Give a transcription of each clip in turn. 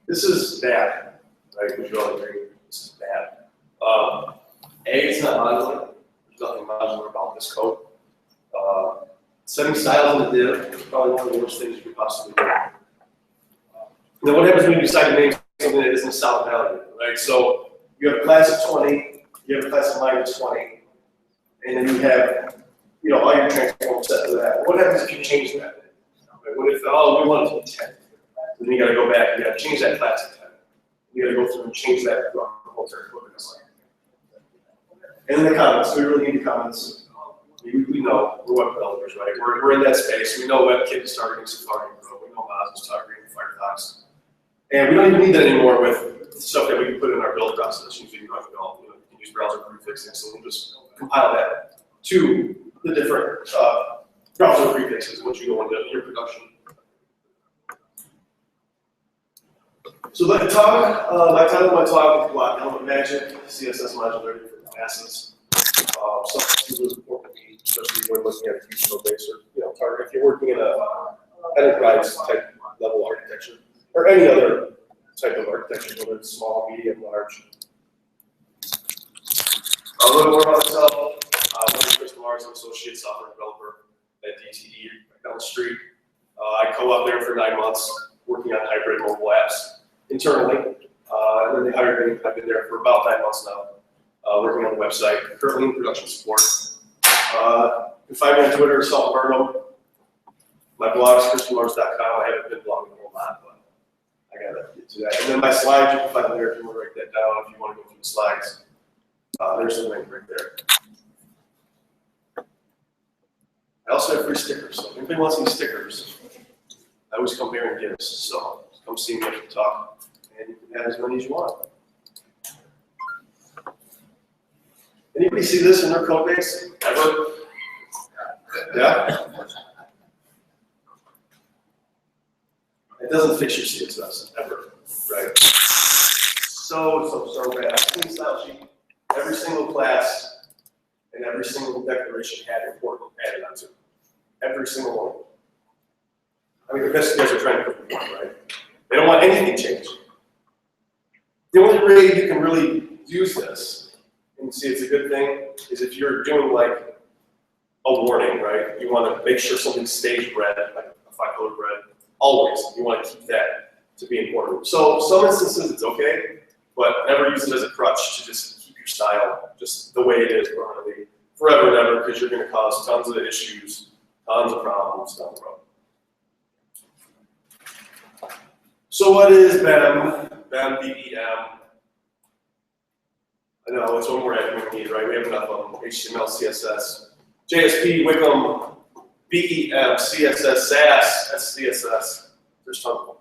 This is bad, right? Would you all agree? This is bad. It's not modular. There's nothing modular about this code. Setting styles in the div is probably one of the worst things you could possibly do. Now, what happens when you decide to name something that isn't a solid value, right? So you have a class of 20, you have a class of -20, and then you have, all your transforms set to that. What happens if you change that? Right? What if, we want it to be 10? Then you got to go back, you got to change that class to 10. You got to go through and change that throughout the whole entire book. And in the comments, we really need the comments. We know we're web developers, right? We're in that space. We know WebKit is targeting Safari Pro. We know Moz is targeting Firefox. And we don't even need that anymore with stuff that we can put in our build process. You can use browser prefixing, so we'll just compile that to the different browser prefixes once you go into your production. So my title of my talk is Block Element Magic, CSS Modularity for Classes. Something super important to me, especially when looking at a huge code base or target. If you're working in a enterprise type level architecture or any other type of architecture, whether it's small, medium, large. A little more about myself. I'm Chris Mars, I'm associate software developer at DTE right down the street. I co-op there for 9 months, working on hybrid mobile apps internally, and then they hired me. I've been there for about 9 months now. Working on the website, currently in production support. You can find me on Twitter, Salt Burnham. My blog is christianmars.com. I haven't been blogging a whole lot, but I gotta get to that. And then my slides, you can find them there if you want to write that down, if you want to go through the slides. There's the link right there. I also have free stickers, so if anybody wants any stickers, I always come here and get us. So come see me after the talk, and you can have as many as you want. Anybody see this in their code base? Ever? Yeah? It doesn't fix your CSS, ever, right? So bad. Clean style sheet. Every single class and every single declaration had important added onto it. Every single one. I mean, the best guys are trying to put one, right? They don't want anything changed. The only way you can really use this and see it's a good thing is if you're doing like a warning, right? You want to make sure something stays red, like a 5-color red. Always, you want to keep that to be important. So some instances it's okay, but never use it as a crutch to just keep your style just the way it is permanently, forever and ever, because you're going to cause tons of issues, tons of problems down the road. So what is B.E.M? B.E.M, B.E.M. I know, it's one more admin we need, right? We have enough of them. HTML, CSS, JSP, Wickham, B.E.M, CSS, SAS, SCSS. There's tons of them.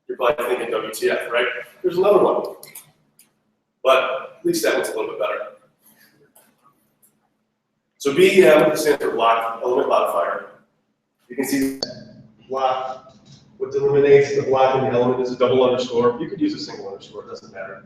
You're probably thinking WTF, right? There's another one. But at least that one's a little bit better. So B.E.M stands for Block Element Modifier. You can see block. What delimitates the block and the element is a double underscore. You could use a single underscore, it doesn't matter.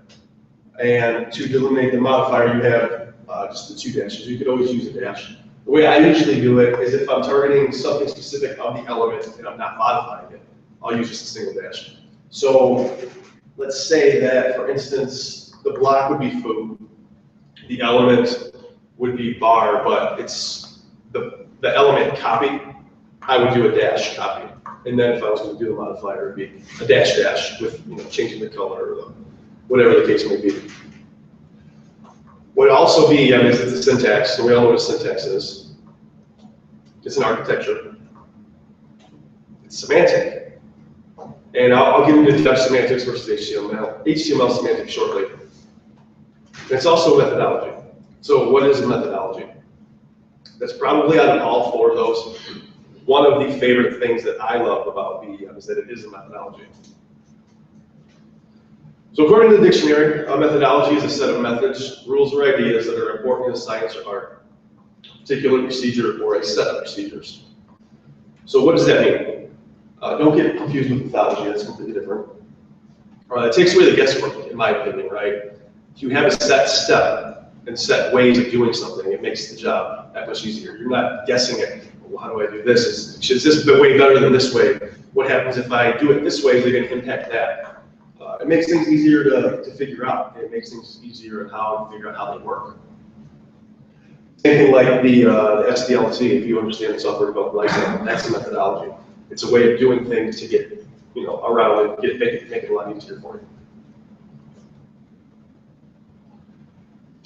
And to delineate the modifier, you have just the 2 dashes. You could always use a dash. The way I usually do it is if I'm targeting something specific of the element and I'm not modifying it, I'll use just a single dash. So let's say that, for instance, the block would be foo, the element would be bar, but it's the element copy, I would do a dash copy. And then if I was going to do the modifier, it would be a dash dash with changing the color or whatever the case may be. What also B.E.M is the syntax, so we all know what a syntax is. It's an architecture. It's semantic. And I'll get into Dutch semantics versus HTML semantics shortly. And it's also a methodology. So what is a methodology? That's probably out of all 4 of those. One of the favorite things that I love about B.E.M is that it is a methodology. So according to the dictionary, a methodology is a set of methods, rules, or ideas that are important in science or art, a particular procedure or a set of procedures. So what does that mean? Don't get confused with methodology, that's completely different. It takes away the guesswork, in my opinion, right? If you have a set step and set ways of doing something, it makes the job that much easier. You're not guessing it. Well, how do I do this? Is this way better than this way? What happens if I do it this way? Is it going to impact that? it makes things easier to figure out. It makes things easier to figure out how they work. Same thing like the SDLC, if you understand the software development lifecycle, that's the methodology. It's a way of doing things to get around it, make it a lot easier for you.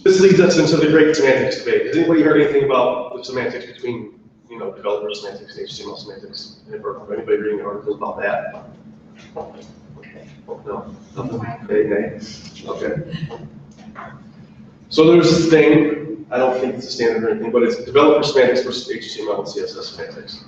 This leads us into the great semantics debate. Has anybody heard anything about the semantics between developer semantics and HTML semantics? Anybody reading articles about that? No? Okay. So there's this thing, I don't think it's a standard or anything, but it's developer semantics versus HTML and CSS semantics.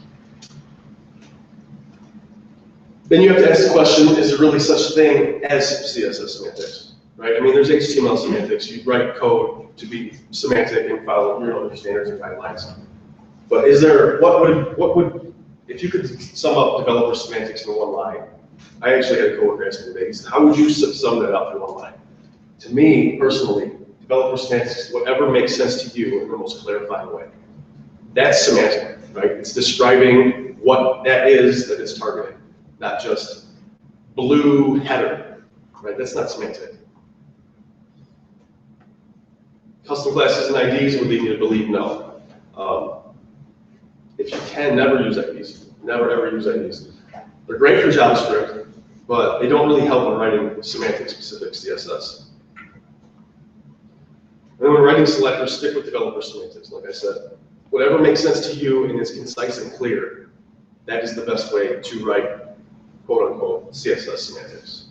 Then you have to ask the question, is there really such a thing as CSS semantics? Right? I mean, there's HTML semantics. You write code to be semantic and follow your own standards and guidelines. But is there, what would, if you could sum up developer semantics in one line? I actually had a coworker ask me today, he said, how would you sum that up in one line? To me, personally, developer semantics is whatever makes sense to you in the most clarifying way. That's semantic, right? It's describing what that is that it's targeting, not just blue header, right? That's not semantic. Custom classes and IDs would lead me to believe no. If you can, never use IDs. Never ever use IDs. They're great for JavaScript, but they don't really help in writing semantic-specific CSS. And then when writing selectors, stick with developer semantics, like I said. Whatever makes sense to you and is concise and clear, that is the best way to write quote-unquote CSS semantics.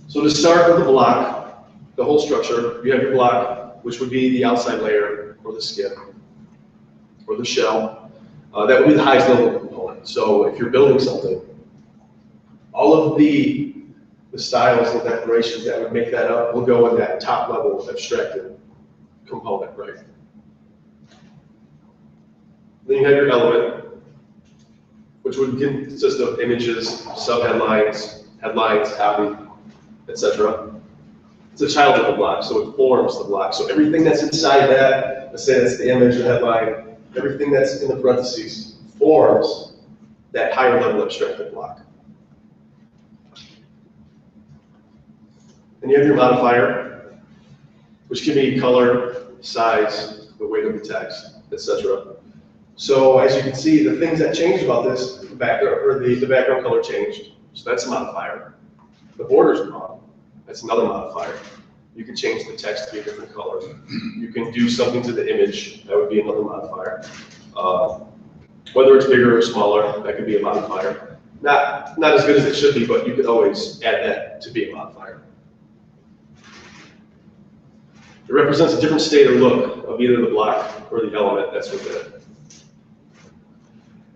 So to start with the block, the whole structure, you have your block, which would be the outside layer, or the skin, or the shell. That would be the highest level component. So if you're building something, all of the styles and declarations that would make that up will go in that top level abstracted component, right? Then you have your element, which would consist of images, subheadlines, headlines, copy, etc. It's a child of the block, so it forms the block. So everything that's inside that, let's say that's the image, the headline, everything that's in the parentheses forms that higher level abstracted block. And you have your modifier, which can be color, size, the weight of the text, etc. So as you can see, the things that changed about this, the background color changed, so that's a modifier. The border's gone, that's another modifier. You can change the text to be a different color. You can do something to the image, that would be another modifier. Whether it's bigger or smaller, that could be a modifier. Not as good as it should be, but you could always add that to be a modifier. It represents a different state or look of either the block or the element that's within it.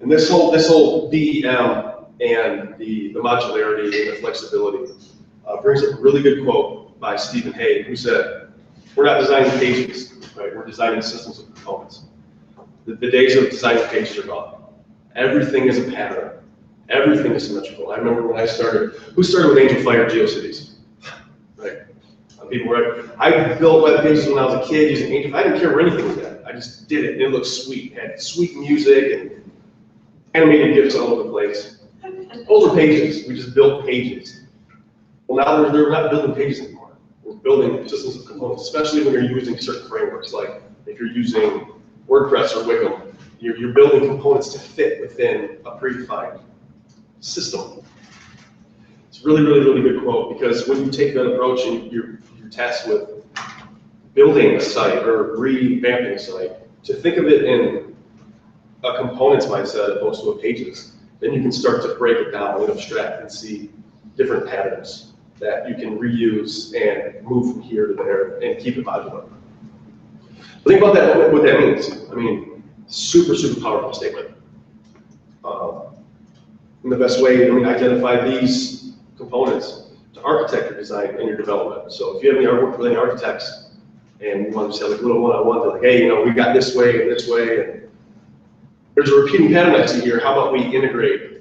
And this whole B.E.M. and the modularity and the flexibility brings up a really good quote by Stephen Hay, who said, "We're not designing pages, right? We're designing systems of components. The days of designing pages are gone. Everything is a pattern. Everything is symmetrical." I remember when I started. Who started with Angel Fire GeoCities? Right. People were. I built web pages when I was a kid using Angel. I didn't care where anything was at. I just did it. And it looked sweet. It had sweet music and animated GIFs all over the place. Older pages. We just built pages. Well, now they're not building pages anymore. We're building systems of components, especially when you're using certain frameworks, like if you're using WordPress or Wickham, you're building components to fit within a predefined system. It's really, really, really good quote, because when you take that approach and you're tasked with building a site or revamping a site, to think of it in a components mindset as opposed to a pages, then you can start to break it down and abstract and see different patterns that you can reuse and move from here to there and keep it modular. Think about that, what that means. I mean, super, super powerful statement. In the best way, identify these components to architect your design and your development. So if you have any work with any architects and you want to just have like a little one-on-one, they're like, hey, we got this way, and there's a repeating pattern I see here. How about we integrate,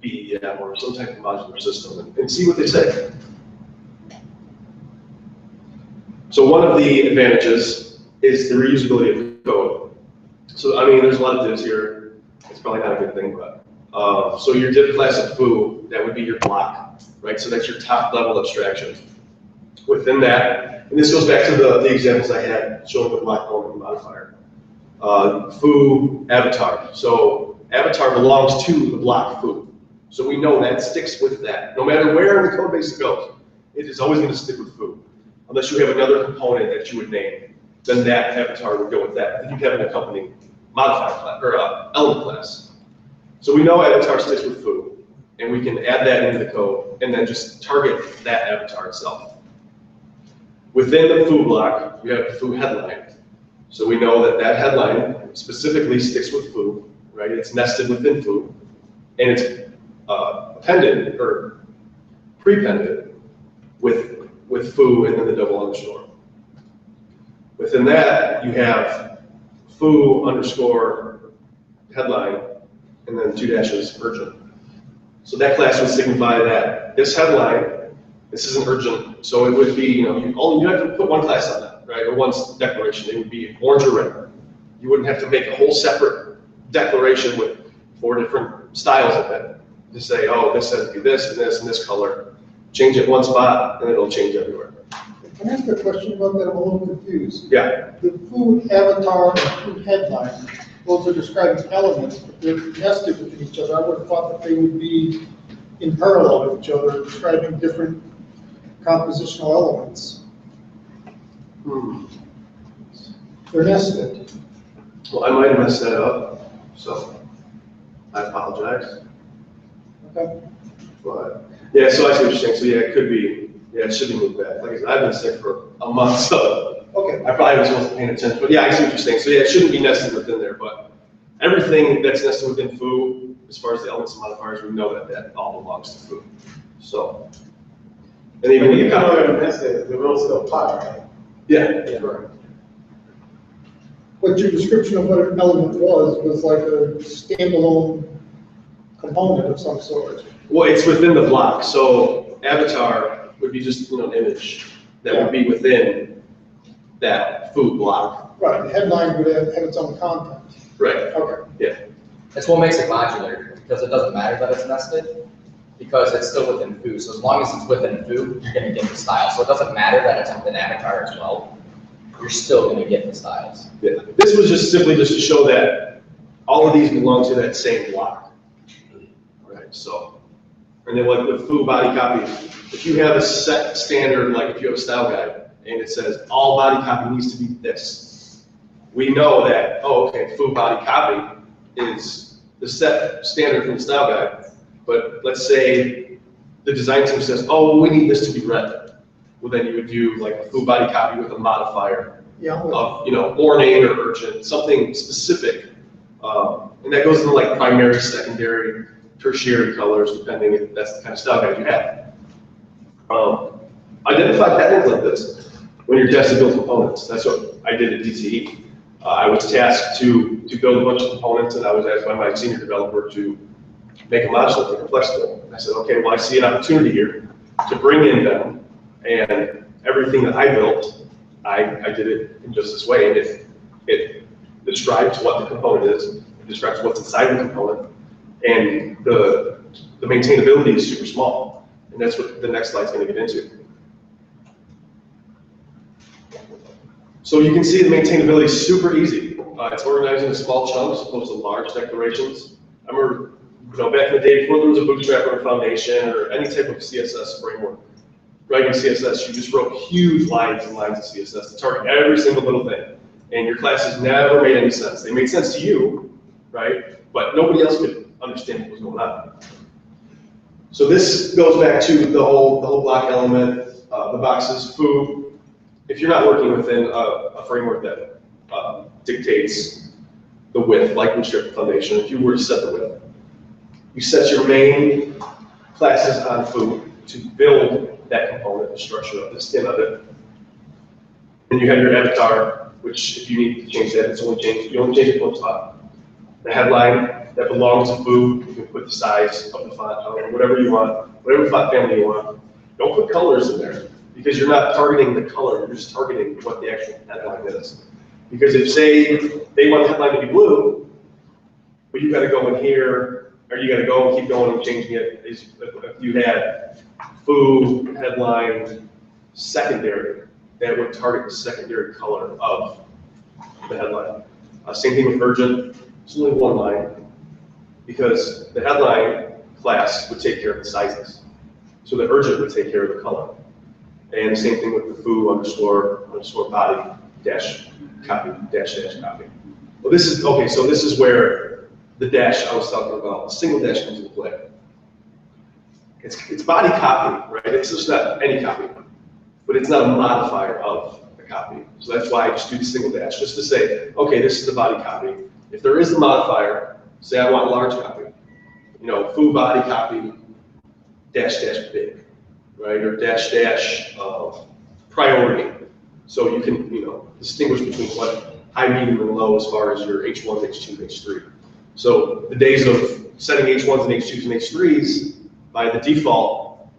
B.E.M. or some type of modular system and see what they say. So one of the advantages is the reusability of the code. So there's a lot of divs here. It's probably not a good thing, but So your div class of foo, that would be your block, right? So that's your top level abstraction. Within that, and this goes back to the examples I had showing the block element modifier. Foo avatar. So avatar belongs to the block foo. So we know that sticks with that. No matter where in the code base it goes, it is always going to stick with foo. Unless you have another component that you would name, then that avatar would go with that. Then you have an accompanying modifier class, or element class. So we know avatar sticks with foo, and we can add that into the code, and then just target that avatar itself. Within the foo block, we have the foo headline. So we know that that headline specifically sticks with foo, right? It's nested within foo, and it's appended or prepended with foo and then the double underscore. Within that, you have foo underscore headline and then 2 dashes urgent. So that class would signify that this headline, this isn't urgent, so it would be, you have to put one class on that, right? Or one declaration. It would be orange or red. You wouldn't have to make a whole separate declaration with 4 different styles of it to say, oh, this has to be this and this and this color. Change it one spot, and it'll change everywhere. Can I ask a question about that? I'm a little confused. Yeah. The food avatar and food headline, those are describing elements, but they're nested within each other. I would have thought that they would be in parallel with each other, describing different compositional elements. They're nested. Well, I might have messed that up, so I apologize. Okay. But yeah, so I see what you're saying. So yeah, it could be. Yeah, it should be moved back. Like I said, I've been sick for a month, so okay. I probably wasn't paying attention. But yeah, I see what you're saying. So yeah, it shouldn't be nested within there, but everything that's nested within foo, as far as the elements and modifiers, we know that that all belongs to foo. So, and even you can already nested, the rules still apply, right? Yeah. Yeah. Right. But your description of what an element was like a standalone component of some sort. Well, it's within the block. So avatar would be just an image that would be within that foo block. Right. The headline would have its own content. Right. Okay. Yeah. That's what makes it modular, because it doesn't matter that it's nested, because it's still within foo. So as long as it's within foo, you're going to get the style. So it doesn't matter that it's within avatar as well. You're still going to get the styles. Yeah. This was just simply just to show that all of these belong to that same block. Right. So, and then like with foo body copy, if you have a set standard, like if you have a style guide and it says all body copy needs to be this, we know that, oh, okay, foo body copy is the set standard from the style guide. But let's say the design team says, oh, we need this to be red. Well, then you would do like a foo body copy with a modifier of, ornate or urgent, something specific. And that goes into like primary, secondary, tertiary colors, depending if that's the kind of style guide you have. Identify patterns like this when you're testing build components. That's what I did at DTE. I was tasked to build a bunch of components, and I was asked by my senior developer to make a modular, make a flexible. And I said, okay, well, I see an opportunity here to bring in them, and everything that I built, I did it in just this way. And it describes what the component is, it describes what's inside the component, and the maintainability is super small. And that's what the next slide's going to get into. So you can see the maintainability is super easy. It's organized into small chunks opposed to large declarations. I remember, back in the day before there was a Bootstrap or a Foundation or any type of CSS framework, writing CSS, you just wrote huge lines and lines of CSS to target every single little thing. And your classes never made any sense. They made sense to you, right? But nobody else could understand what was going on. So this goes back to the whole block element, the boxes, foo. If you're not working within a framework that dictates the width, like Bootstrap Foundation, if you were to set the width, you set your main classes on foo to build that component, the structure of the skin of it. And you have your avatar, which if you need to change that, you only change it one spot. The headline that belongs to foo, you can put the size of the font, whatever you want, whatever font family you want. Don't put colors in there, because you're not targeting the color, you're just targeting what the actual headline is. Because if, say, they want the headline to be blue, but you've got to go in here, or you gotta go and keep going and changing it. If you had foo headline secondary, that would target the secondary color of the headline. Same thing with urgent, it's only one line, because the headline class would take care of the sizes. So the urgent would take care of the color. And the same thing with the foo underscore body dash copy, dash copy. Well, this is, okay, so this is where the dash I was talking about, the single dash comes into play. It's body copy, right? It's just not any copy, but it's not a modifier of the copy. So that's why I just do the single dash, just to say, okay, this is the body copy. If there is a modifier, say I want large copy, you know, foo body copy dash big, right? Or dash priority. So you can, you know, distinguish between what high, medium, and low as far as your H1, H2, H3. So the days of setting H1s and H2s and H3s, by the default,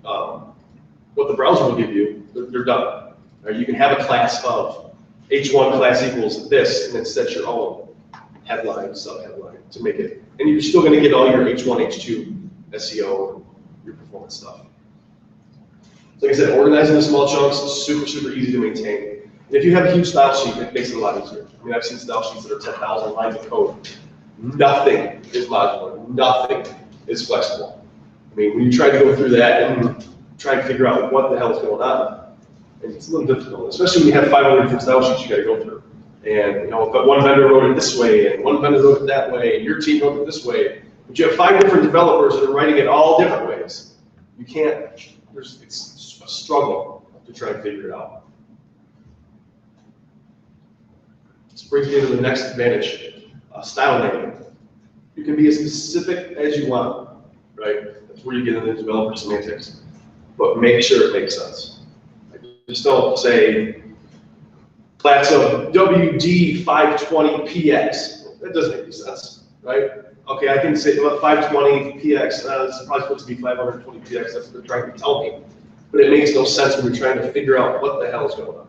what the browser will give you, they're done. Right? You can have a class of H1 class equals this, and then set your own headline, sub-headline to make it. And you're still gonna get all your H1, H2, SEO, and your performance stuff. So like I said, organizing the small chunks is super, super easy to maintain. And if you have a huge style sheet, it makes it a lot easier. I mean, I've seen style sheets that are 10,000 lines of code. Nothing is modular, nothing is flexible. I mean, when you try to go through that and try to figure out what the hell is going on, it's a little difficult, especially when you have 500 different style sheets you gotta go through. And you know, but one vendor wrote it this way, and one vendor wrote it that way, and your team wrote it this way, but you have 5 different developers that are writing it all different ways. You can't, it's a struggle to try and figure it out. This brings me to the next advantage, style naming. You can be as specific as you want, right? That's where you get into developer semantics, but make sure it makes sense. Just don't say class of WD520PX. That doesn't make any sense, right? Okay, I can say about 520PX. This is probably supposed to be 520PX. That's what they're trying to tell me. But it makes no sense when you're trying to figure out what the hell is going on.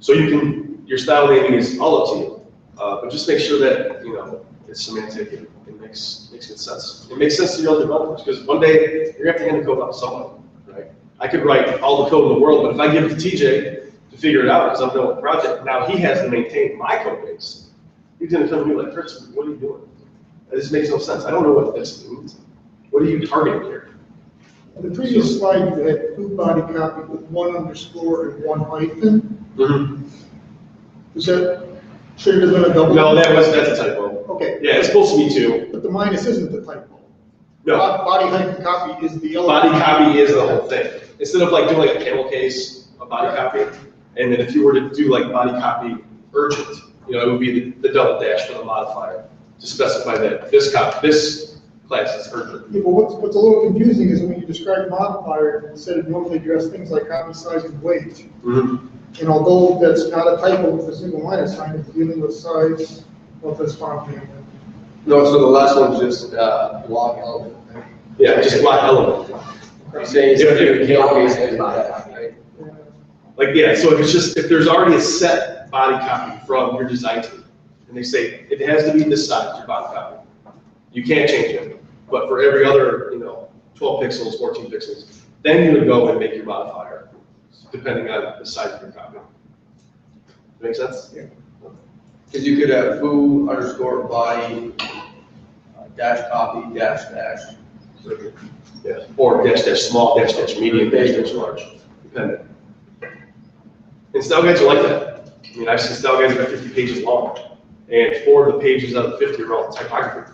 So you can, your style naming is all up to you, but just make sure that, you know, it's semantic and it makes good sense. It makes sense to your other developers, because one day you're going to have to hand the code out to someone, right? I could write all the code in the world, but if I give it to TJ to figure it out because I'm done with the project, now he has to maintain my code base. He's going to come to me like, Chris, what are you doing? This makes no sense. I don't know what this means. What are you targeting here? On the previous slide, you had foo body copy with 1 underscore and 1 hyphen. Mm-hmm. Is that, should it have been a double? No, that's a typo. Okay. Yeah, it's supposed to be 2. But the minus isn't the typo. No. Body hyphen copy is the element. Body copy is the whole thing. Instead of like doing like a camel case, a body copy, and then if you were to do like body copy urgent, you know, it would be the double dash for the modifier to specify that this class is urgent. Yeah, but what's a little confusing is when you describe modifier, instead of normally address things like copy size and weight. Mm-hmm. And although that's not a typo with a single minus sign, it's dealing with size of this font family. No, so the last one's just block element. Right? Yeah, just block element. You're saying it's If- going to kill if- case and if- right? Like, yeah, so if there's already a set body copy from your design team, and they say it has to be this size, your body copy, you can't change it. But for every other, you know, 12 pixels, 14 pixels, then you would go and make your modifier, depending on the size of your copy. Make sense? Yeah. Because you could have foo underscore body dash copy dash. Yeah. Or dash small, dash medium, dash large, depending. And style guides are like that. I mean, I've seen style guides that are 50 pages long, and 4 of the pages out of the 50 are all typography,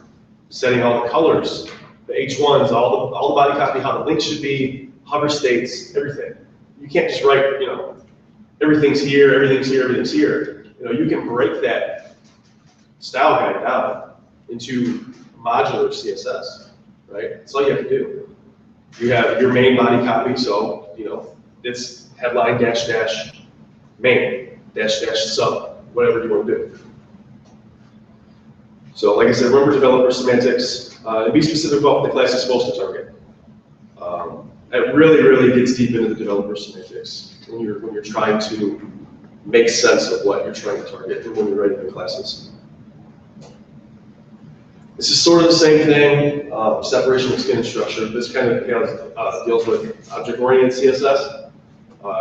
setting all the colors, the H1s, all the body copy, how the link should be, hover states, everything. You can't just write, you know, everything's here, everything's here, everything's here. You know, you can break that style guide down into modular CSS, right? That's all you have to do. You have your main body copy, so, you know, it's headline dash main dash sub, whatever you want to do. So like I said, remember developer semantics, and be specific about what the class is supposed to target. It really gets deep into the developer semantics when you're trying to make sense of what you're trying to target and when you're writing your classes. This is sort of the same thing, separation of skin and structure. This kind of deals with object-oriented CSS.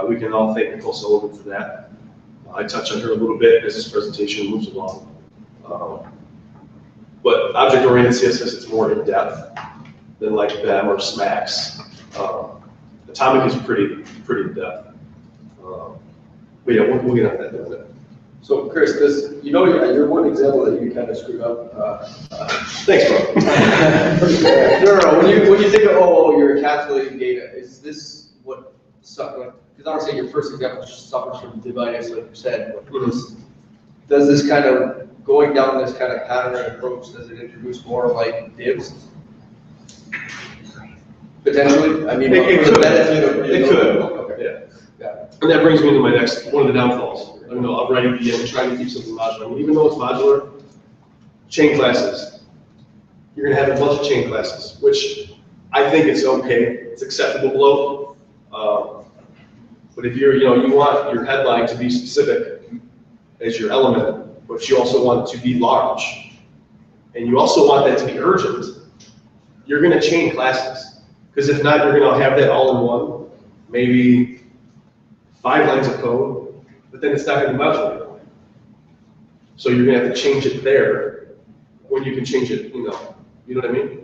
We can all thank Nicole Sullivan for that. I touch on her a little bit as this presentation moves along. But object-oriented CSS is more in depth than like B.E.M or SMAX. Atomic is pretty in depth. But yeah, we'll get on that in a minute. So Chris, you're one example that you kind of screwed up. Thanks, bro. No. When you think of, you're encapsulating data, is this what, because I would say your first example suffers from divide, like you said. Does this kind of, going down this kind of pattern approach, does it introduce more like divs? Potentially? I mean, It for the could. benefit of. It could. Okay. Yeah. Got it. And that brings me to my next, one of the downfalls. I know, of writing B.E.M, trying to keep something modular. I mean, even though it's modular, chain classes, you're gonna have a bunch of chain classes, which I think it's okay, it's acceptable below. But if you want your headline to be specific as your element, but you also want it to be large, and you also want that to be urgent, you're gonna chain classes. Because if not, you're gonna have that all in one, maybe 5 lines of code, but then it's not going to be modular. So you're going to have to change it there when you can change it, you know what I mean?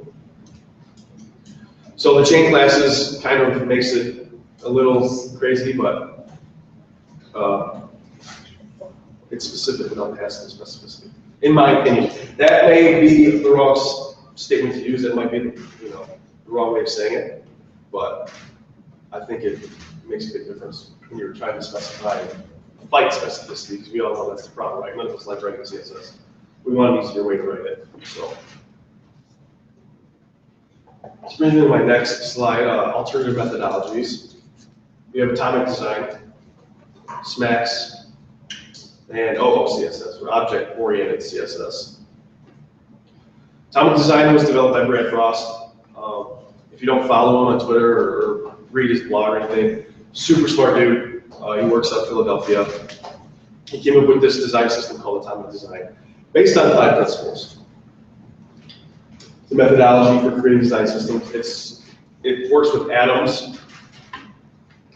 So the chain classes kind of makes it a little crazy, but it's specific without passing the specificity. In my opinion, that may be the wrong statement to use. That might be the wrong way of saying it, but I think it makes a big difference when you're trying to specify fight specificity, because we all know that's the problem, right? None of us like writing CSS. We want an easier way to write it. So, let's bring me to my next slide, alternative methodologies. We have atomic design, SMAX, and CSS, or object-oriented CSS. Atomic design was developed by Brad Frost. If you don't follow him on Twitter or read his blog or anything, super smart dude. He works out of Philadelphia. He came up with this design system called atomic design, based on 5 principles. The methodology for creating design systems, it works with atoms,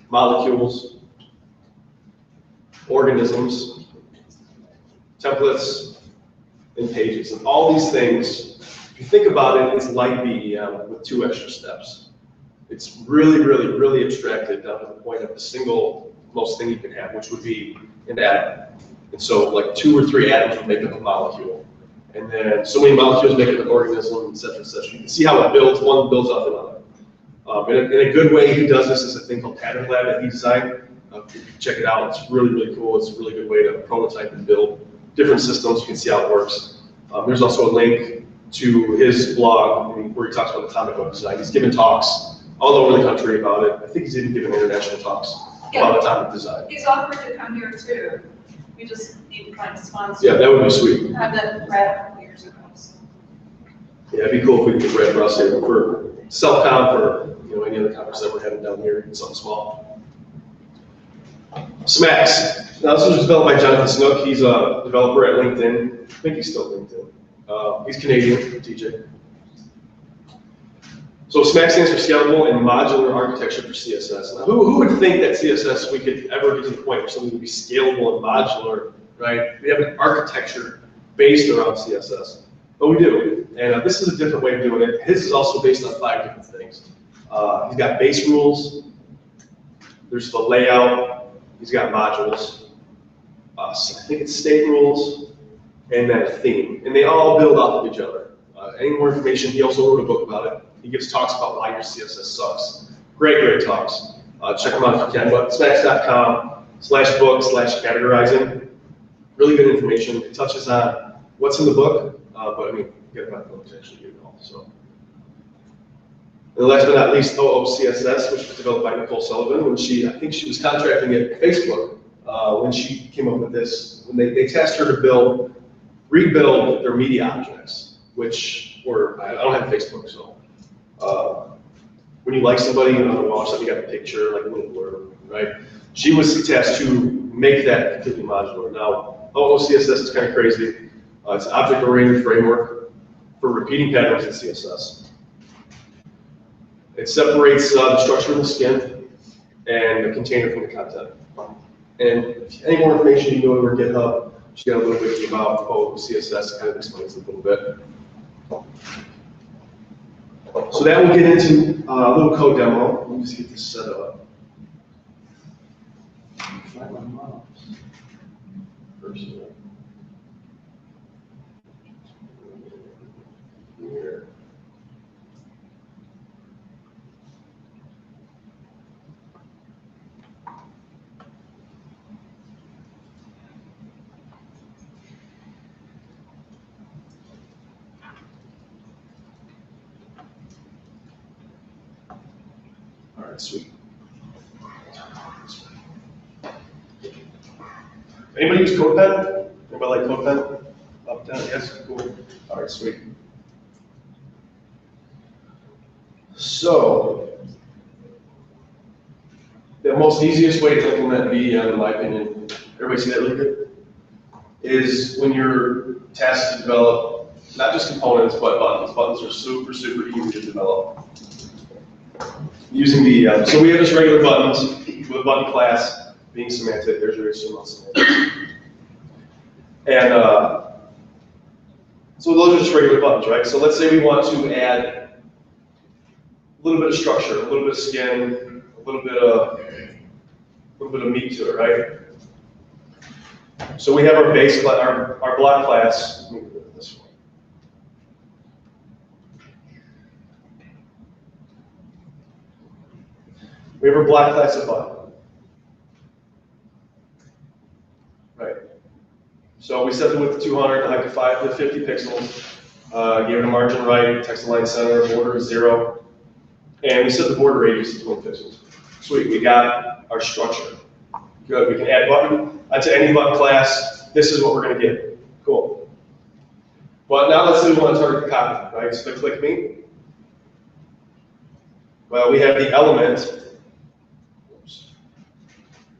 molecules, organisms, templates, and pages. And all these things, if you think about it, it's like B.E.M with 2 extra steps. It's really abstracted down to the point of the single most thing you can have, which would be an atom. And so like 2 or 3 atoms would make up a molecule. And then so many molecules make up an organism, et cetera, et cetera. You can see how it builds, one builds off another. In a good way, he does this as a thing called Pattern Lab that he designed. Check it out, it's really cool. It's a really good way to prototype and build different systems. You can see how it works. There's also a link to his blog where he talks about atomic web design. He's given talks all over the country about it. I think he's even given international talks about atomic design. He's offered to come here too. We just need to find a sponsor. Yeah, that would be sweet. I had that read a couple years ago. So. Yeah, it'd be cool if we could get Brad Ross here for self-comp or any other conference that we're having down here, something small. SMAX. Now this was developed by Jonathan Snook. He's a developer at LinkedIn. I think he's still at LinkedIn. He's Canadian, TJ. So SMAX stands for Scalable and Modular Architecture for CSS. Now, who would think that CSS, we could ever get to the point where something would be scalable and modular, right? We have an architecture based around CSS, but we do. And this is a different way of doing it. His is also based on 5 different things. He's got base rules, there's the layout, he's got modules, I think it's state rules, and then a theme. And they all build off of each other. Any more information, he also wrote a book about it. He gives talks about why your CSS sucks. Great talks. Check them out if you can. But smax.com/book/categorizing. Really good information. It touches on what's in the book, but I mean, you gotta find the book to actually get it all. So. And last but not least, CSS, which was developed by Nicole Sullivan when I think she was contracting at Facebook when she came up with this. When they tasked her to rebuild their media objects, which were, I don't have Facebook, so. When you like somebody, on the wall, something, you got a picture, like a little blurb, right? She was tasked to make that completely modular. Now, CSS is kind of crazy. It's an object-oriented framework, for repeating patterns in CSS. It separates the structure of the skin and the container from the content. And if any more information, you can go over to GitHub. Just get a little bit about CSS, kind of explains it a little bit. So that will get into a little code demo. Let me just get this set up. Find my mouse. First one. Here. All right, sweet. Anybody use CodePen? Anybody like CodePen? Up, down, yes, cool. All right, sweet. So, the most easiest way to implement B.E.M, in my opinion, everybody see that really good? Is when you're tasked to develop not just components, but buttons. Buttons are super, super easy to develop using B.E.M. So we have just regular buttons with a button class being semantic. There's your HTML semantics. And so those are just regular buttons, right? So let's say we want to add a little bit of structure, a little bit of skin, a little bit of meat to it, right? So we have our base, our block class. Let me get rid of this one. We have our block class of button. Right. So we set the width to 200, the height to 5 to 50 pixels. Gave it a margin right, text align center, border is 0. And we set the border radius to 20 pixels. Sweet, we got our structure. Good, we can add button to any button class. This is what we're going to get. Cool. But now let's say we want to target the copy, right? So click me. Well, we have the element,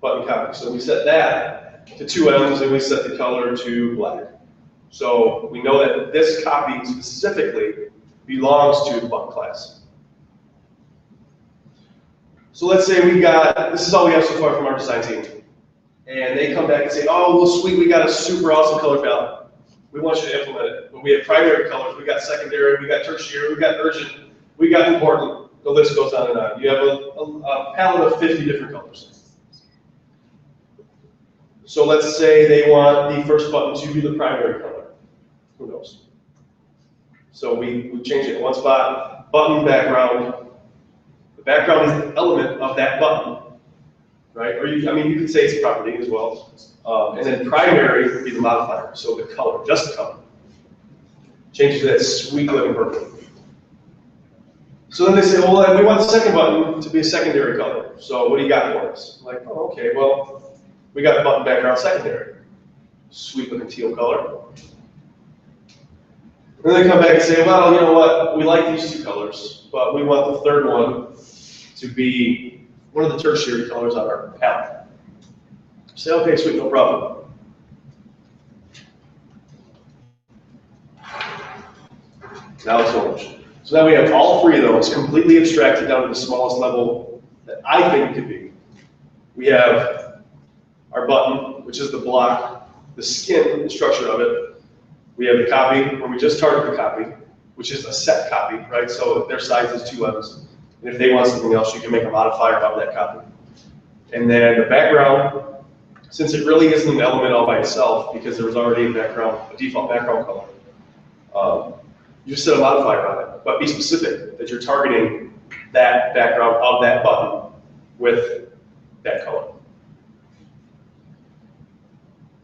button copy. So we set that to 2Ms and we set the color to black. So we know that this copy specifically belongs to the button class. So let's say we got, this is all we have so far from our design team. And they come back and say, oh, well, sweet, we got a super awesome color palette. We want you to implement it. But we have primary colors, we got secondary, we got tertiary, we got urgent, we got important. The list goes on and on. You have a palette of 50 different colors. So let's say they want the first button to be the primary color. Who knows? So we change it in one spot, button background. The background is the element of that button, right? Or you could say it's a property as well. And then primary would be the modifier, so the color, just the color. Change it to that sweet looking purple. So then they say, well, we want the second button to be a secondary color. So what do you got for us? I'm like, oh, okay, well, we got the button background secondary. Sweet looking teal color. And then they come back and say, well, you know what, we like these two colors, but we want the third one to be one of the tertiary colors on our palette. Say, okay, sweet, no problem. Now it's orange. So now we have all three of those completely abstracted down to the smallest level that I think it could be. We have our button, which is the block, the skin, the structure of it. We have the copy, where we just target the copy, which is a set copy, right? So their size is 2Ms. And if they want something else, you can make a modifier of that copy. And then the background, since it really isn't an element all by itself, because there was already a default background color, you just set a modifier on it. But be specific that you're targeting that background of that button with that color.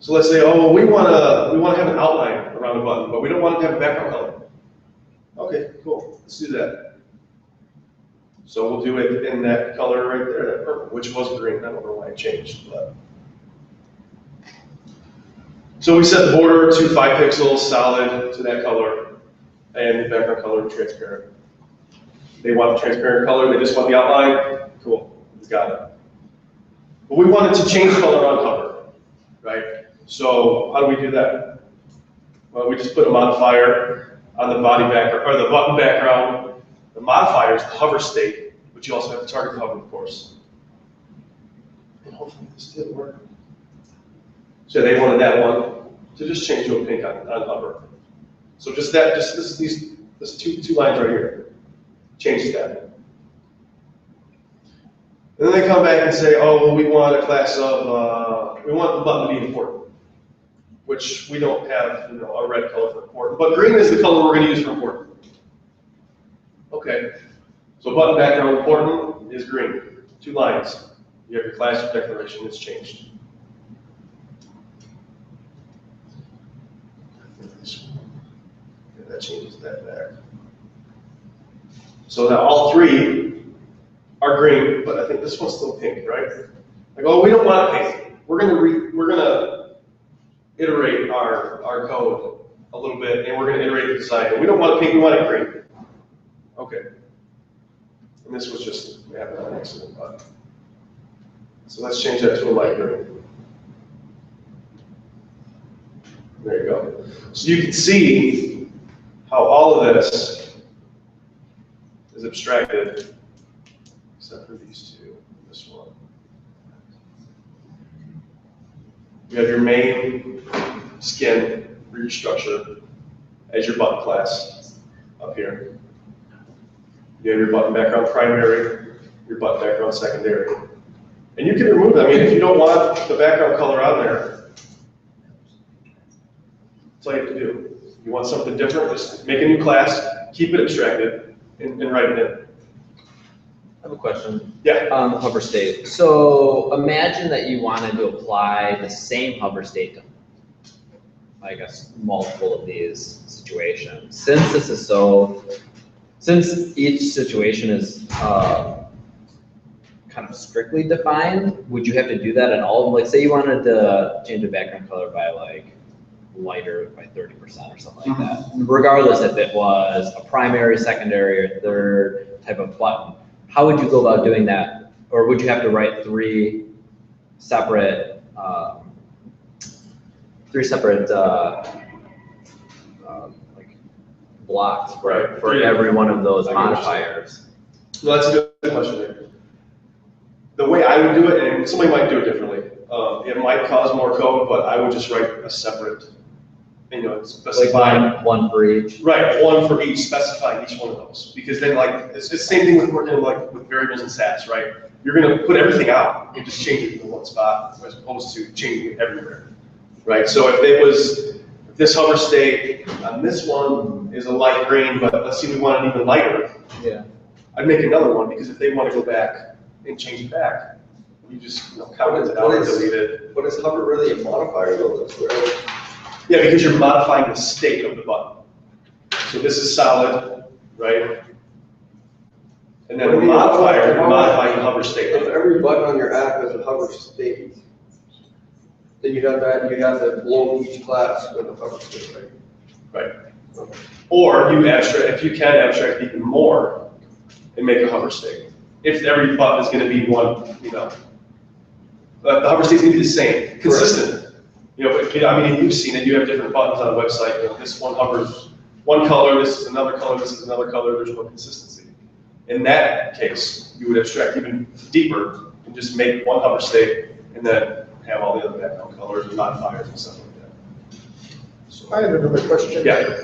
So let's say, oh, we want to have an outline around the button, but we don't want it to have a background color. Okay, cool. Let's do that. So we'll do it in that color right there, that purple, which was green. I don't know why it changed, but. So we set the border to 5 pixels, solid to that color, and the background color transparent. They want the transparent color, they just want the outline. Cool, we got it. But we wanted to change color on cover, right? So how do we do that? Well, we just put a modifier on the body background, or the button background. The modifier is the hover state, but you also have to target the hover, of course. And hopefully this did work. So they wanted that one to just change to a pink on hover. So just that, this two lines right here, changes that. And then they come back and say, oh, well, we want a class of, we want the button to be important, which we don't have, a red color for important, but green is the color we're going to use for important. Okay, so button background important is green, 2 lines. You have your class declaration, it's changed. That changes that back. So now all 3 are green, but I think this one's still pink, right? Like, oh, we don't want pink. We're gonna iterate our code a little bit, and we're gonna iterate the design. We don't want it pink. We want it green. Okay. And this was just happened on accident, but so let's change that to a light green. There you go. So you can see how all of this is abstracted, except for these 2, this one. You have your main skin for your structure as your button class up here. You have your button background primary, your button background secondary. And you can remove them. I mean, if you don't want the background color on there, that's all you have to do. You want something different, just make a new class, keep it abstracted, and write it in. I have a question. Yeah. On the hover state. So imagine that you wanted to apply the same hover state to, I guess, multiple of these situations. Since each situation is kind of strictly defined, would you have to do that in all of them? Like, say you wanted to change the background color by like lighter by 30% or something like that. Regardless if it was a primary, secondary, or third type of button. How would you go about doing that? Or would you have to write 3 separate like blocks, right, for every one of those modifiers? Well, that's a good question there. The way I would do it, and somebody might do it differently, it might cause more code, but I would just write a separate, specify. Like one for each? Right, one for each, specifying each one of those. Because then, like, it's the same thing with working with variables and stats, right? You're going to put everything out and just change it in one spot as opposed to changing it everywhere, right? So if it was this hover state on this one is a light green, but let's say we want it even lighter. Yeah. I'd make another one because if they want to go back and change it back, you just comment it out and delete it. But is hover really a modifier though? That's where Yeah, because you're modifying the state of the button. So this is solid, right? And then the modifier, you're modifying the hover state. if every button on your app has a hover state, then you have to blow each class with a hover state, right? Right. Or you abstract, if you can abstract even more and make a hover state. If every button is going to be one, but the hover state's going to be the same, consistent. But I mean, you've seen it. You have different buttons on a website. This one hovers one color. This is another color. This is another color. There's no consistency. In that case, you would abstract even deeper and just make one hover state, and then have all the other background colors and modifiers and stuff like that. So, I have another question. yeah.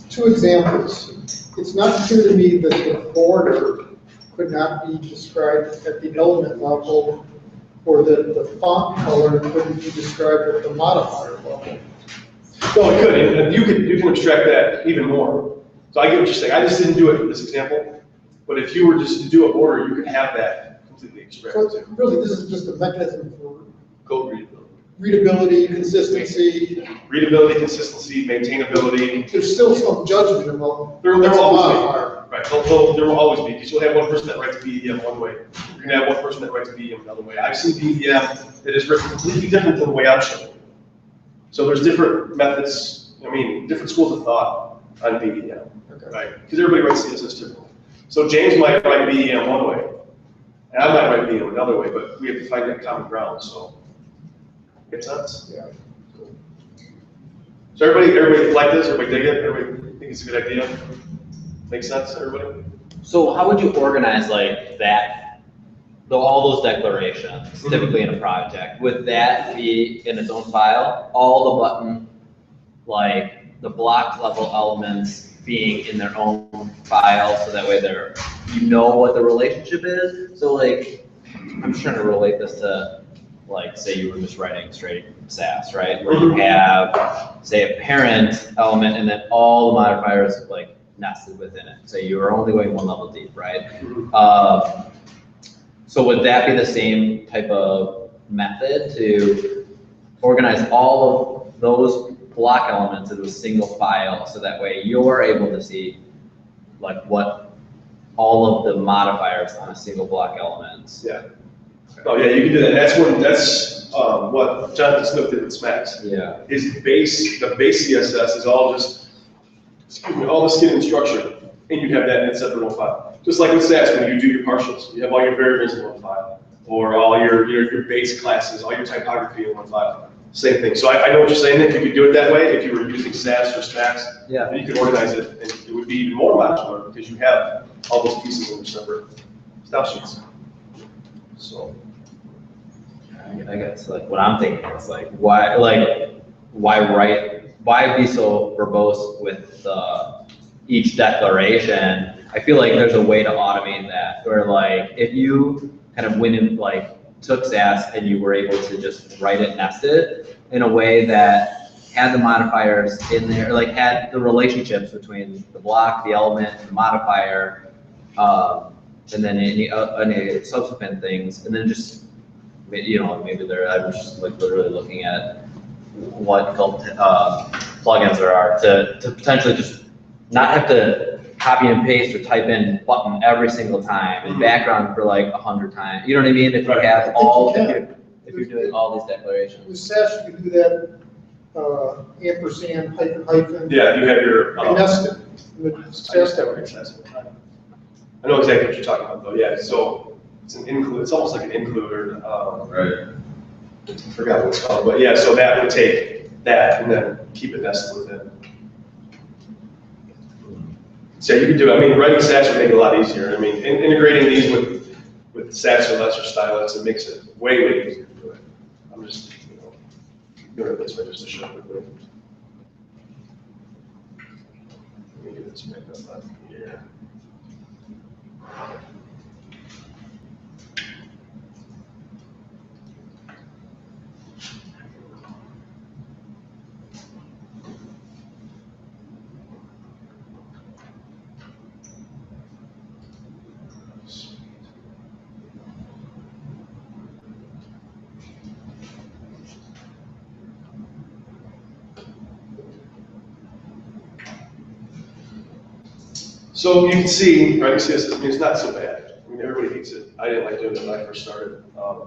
2 examples. It's not clear to me that the border could not be described at the element level, or that the font color couldn't be described at the modifier level. No, it could, and you can abstract that even more. So I get what you're saying. I just didn't do it for this example, but if you were just to do a border, you could have that completely extracted So too. really, this is just a mechanism for Code readability. readability, consistency. Readability, consistency, maintainability. There's still some judgment about There will what's a always modifier. be. Right, there will always be, because you'll have one person that writes B.E.M one way. You're gonna have one person that writes B.E.M another way. I've seen B.E.M that is written completely different than the way I'm showing. So there's different methods, different schools of thought on B.E.M, right? Because everybody writes CSS differently. So James might write B.E.M one way, and I might write B.E.M another way, but we have to find that common ground, so. Make sense? Yeah. So everybody like this, everybody dig it, everybody think it's a good idea? Makes sense, everybody? So how would you organize like that, all those declarations typically in a project? Would that be in its own file, all the button, like the block level elements being in their own file, so that way you know what the relationship is? So like, I'm just trying to relate this to, like, say you were just writing straight SAS, right? Where you have, say, a parent element and then all the modifiers like nested within it. So you are only going one level deep, right? So would that be the same type of method to organize all of those block elements into a single file, so that way you're able to see like what all of the modifiers on a single block elements? Yeah. Oh yeah, you can do that. That's what Jonathan Smith did with Smacks. Yeah. The base CSS is all just, all the skin and structure, and you have that in a separate one file. Just like with SAS, when you do your partials, you have all your variables in one file, or all your base classes, all your typography in one file. Same thing. So I know what you're saying. If you could do it that way, if you were using SAS or Smacks, Yeah. then you could organize it, and it would be even more modular because you have all those pieces in your separate style sheets. So. I guess like what I'm thinking is like why be so verbose with each declaration? I feel like there's a way to automate that, where like if you kind of went in, like took SAS and you were able to just write it nested in a way that had the modifiers in there, like had the relationships between the block, the element, the modifier, and then any subsequent things, and then just, you know, maybe I was just like literally looking at what plugins there are to potentially just not have to copy and paste or type in button every single time and background for like 100 times. You know what I mean? If you have all, if you're doing all these declarations. With SAS, you can do that, ampersand, hyphen. Yeah, you have your. And nested with SAS declaration. I know exactly what you're talking about though, yeah, so it's an include, it's almost like an includer. Right. I forgot what it's called, but yeah, so that would take that and then keep it nested within. So you can do it, I mean, writing SAS would make it a lot easier. I mean, integrating these with SAS or lesser stylets, it makes it way, way easier to do it. I'm just, doing it this way just to show quickly. Let me get this back up here. So you can see, right, CSS, I mean, it's not so bad. I mean, everybody hates it. I didn't like doing it when I first started. The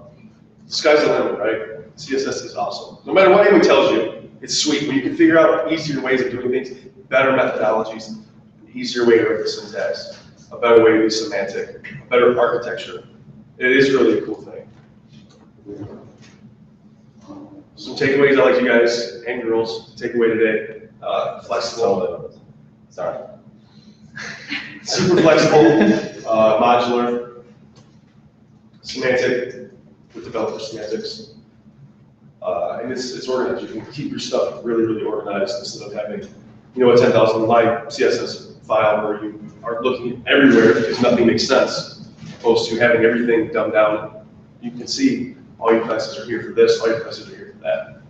sky's the limit, right? CSS is awesome. No matter what anyone tells you, it's sweet. When you can figure out easier ways of doing things, better methodologies, an easier way to write the syntax, a better way to do semantic, a better architecture. It is really a cool thing. Some takeaways I'd like you guys and girls to take away today. Flexible. Sorry. Super flexible, modular, semantic with developer semantics. And it's organized. You can keep your stuff really, really organized instead of having, a 10,000 line CSS file where you are looking everywhere because nothing makes sense, opposed to having everything dumbed down. You can see all your classes are here for this, all your classes are here for that.